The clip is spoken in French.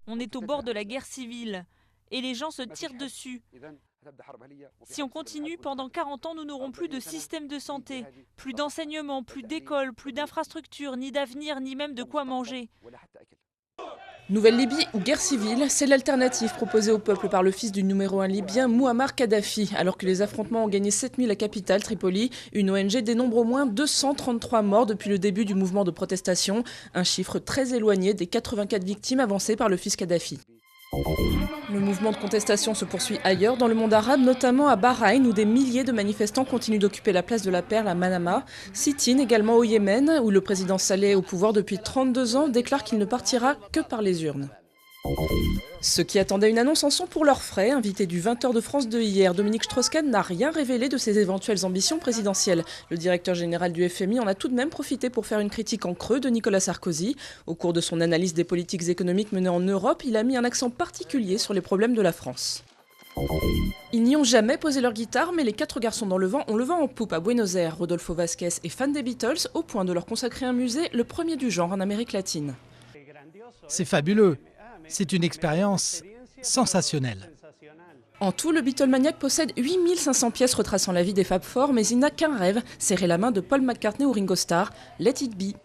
On est au bord de la guerre civile et les gens se tirent dessus. Si on continue, pendant 40 ans, nous n'aurons plus de système de santé, plus d'enseignement, plus d'école, plus d'infrastructures, ni d'avenir, ni même de quoi manger. Nouvelle Libye ou guerre civile, c'est l'alternative proposée au peuple par le fils du numéro 1 libyen Mouammar Kadhafi. Alors que les affrontements ont gagné 7 000 la capitale, Tripoli, une ONG dénombre au moins 233 morts depuis le début du mouvement de protestation, un chiffre très éloigné des 84 victimes avancées par le fils Kadhafi. Le mouvement de contestation se poursuit ailleurs dans le monde arabe, notamment à Bahreïn où des milliers de manifestants continuent d'occuper la place de la Perle à Manama. Sit-in également au Yémen où le président Saleh, au pouvoir depuis 32 ans, déclare qu'il ne partira que par les urnes. Ceux qui attendaient une annonce en sont pour leurs frais. Invité du 20h de France de hier, Dominique Strauss-Kahn n'a rien révélé de ses éventuelles ambitions présidentielles. Le directeur général du FMI en a tout de même profité pour faire une critique en creux de Nicolas Sarkozy. Au cours de son analyse des politiques économiques menées en Europe, il a mis un accent particulier sur les problèmes de la France. Ils n'y ont jamais posé leur guitare, mais les 4 garçons dans le vent ont le vent en poupe à Buenos Aires. Rodolfo Vasquez est fan des Beatles, au point de leur consacrer un musée, le premier du genre en Amérique latine. C'est fabuleux. C'est une expérience sensationnelle. En tout, le Beatlemaniac possède 8500 pièces retraçant la vie des Fab Four, mais il n'a qu'un rêve, serrer la main de Paul McCartney ou Ringo Starr, Let It Be.